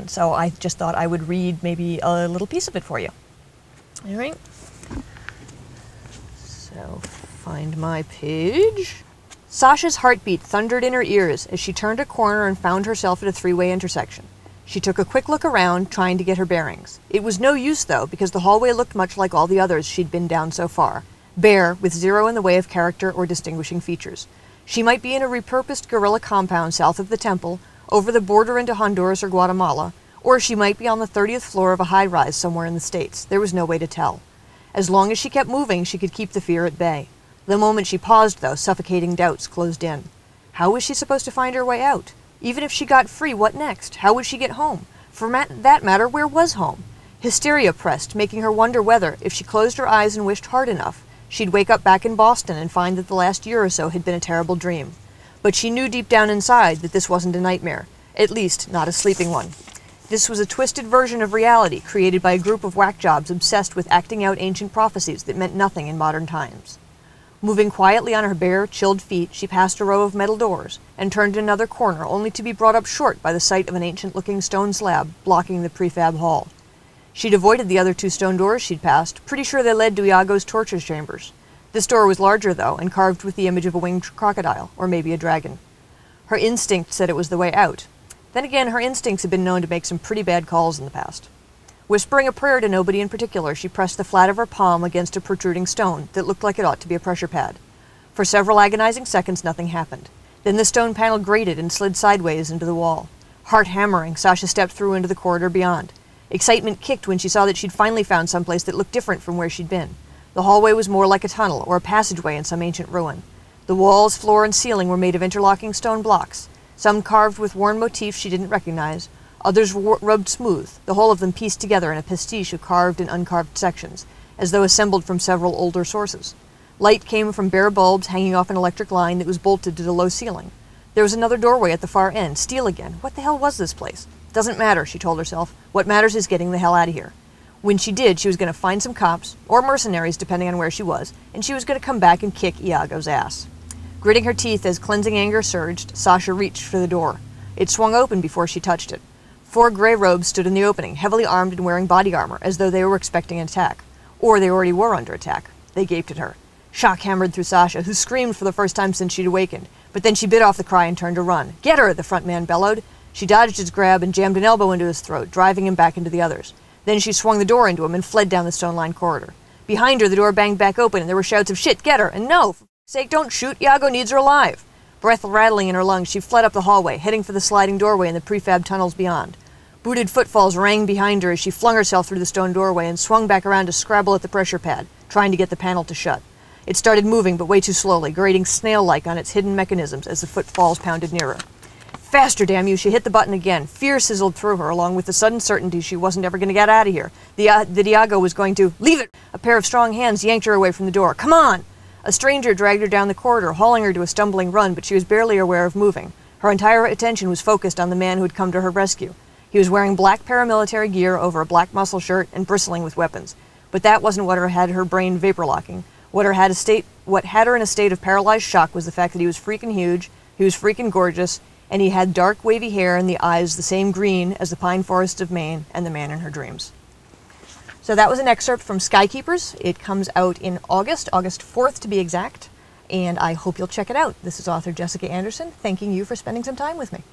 So I just thought I would read maybe a little piece of it for you. All right. So find my page. Sasha's heartbeat thundered in her ears as she turned a corner and found herself at a three-way intersection. She took a quick look around, trying to get her bearings. It was no use, though, because the hallway looked much like all the others she'd been down so far, bare, with zero in the way of character or distinguishing features. She might be in a repurposed guerrilla compound south of the temple, over the border into Honduras or Guatemala, or she might be on the 30th floor of a high-rise somewhere in the States. There was no way to tell. As long as she kept moving, she could keep the fear at bay. The moment she paused, though, suffocating doubts closed in. How was she supposed to find her way out? Even if she got free, what next? How would she get home? For that matter, where was home? Hysteria pressed, making her wonder whether, if she closed her eyes and wished hard enough, she'd wake up back in Boston and find that the last year or so had been a terrible dream. But she knew deep down inside that this wasn't a nightmare, at least not a sleeping one. This was a twisted version of reality created by a group of whack jobs obsessed with acting out ancient prophecies that meant nothing in modern times. Moving quietly on her bare, chilled feet, she passed a row of metal doors and turned another corner, only to be brought up short by the sight of an ancient-looking stone slab blocking the prefab hall. She'd avoided the other two stone doors she'd passed, pretty sure they led to Iago's torture chambers. This door was larger, though, and carved with the image of a winged crocodile, or maybe a dragon. Her instinct said it was the way out. Then again, her instincts had been known to make some pretty bad calls in the past. Whispering a prayer to nobody in particular, she pressed the flat of her palm against a protruding stone that looked like it ought to be a pressure pad. For several agonizing seconds, nothing happened. Then the stone panel grated and slid sideways into the wall. Heart hammering, Sasha stepped through into the corridor beyond. Excitement kicked when she saw that she'd finally found someplace that looked different from where she'd been. The hallway was more like a tunnel or a passageway in some ancient ruin. The walls, floor, and ceiling were made of interlocking stone blocks, some carved with worn motifs she didn't recognize, others rubbed smooth, the whole of them pieced together in a pastiche of carved and uncarved sections, as though assembled from several older sources. Light came from bare bulbs hanging off an electric line that was bolted to the low ceiling. There was another doorway at the far end, steel again. What the hell was this place? Doesn't matter, she told herself. What matters is getting the hell out of here. When she did, she was going to find some cops, or mercenaries depending on where she was, and she was going to come back and kick Iago's ass. Gritting her teeth as cleansing anger surged, Sasha reached for the door. It swung open before she touched it. 4 gray robes stood in the opening, heavily armed and wearing body armor, as though they were expecting an attack. Or they already were under attack. They gaped at her. Shock hammered through Sasha, who screamed for the first time since she'd awakened. But then she bit off the cry and turned to run. "Get her!" the front man bellowed. She dodged his grab and jammed an elbow into his throat, driving him back into the others. Then she swung the door into him and fled down the stone-lined corridor. Behind her, the door banged back open, and there were shouts of, "Shit, get her!" and "No! For fuck's sake, don't shoot! Iago needs her alive!" Breath rattling in her lungs, she fled up the hallway, heading for the sliding doorway and the prefab tunnels beyond. Booted footfalls rang behind her as she flung herself through the stone doorway and swung back around to scrabble at the pressure pad, trying to get the panel to shut. It started moving, but way too slowly, grating snail-like on its hidden mechanisms as the footfalls pounded nearer. Faster, damn you! She hit the button again. Fear sizzled through her, along with the sudden certainty she wasn't ever going to get out of here. That Iago was going to leave it. A pair of strong hands yanked her away from the door. "Come on!" A stranger dragged her down the corridor, hauling her to a stumbling run, but she was barely aware of moving. Her entire attention was focused on the man who had come to her rescue. He was wearing black paramilitary gear over a black muscle shirt and bristling with weapons. But that wasn't what had her brain vapor-locking. What had her in a state of paralyzed shock was the fact that he was freaking huge, he was freaking gorgeous, and he had dark, wavy hair and the eyes the same green as the pine forests of Maine and the man in her dreams. So that was an excerpt from Skykeepers. It comes out in August 4th to be exact, and I hope you'll check it out. This is author Jessica Andersen, thanking you for spending some time with me.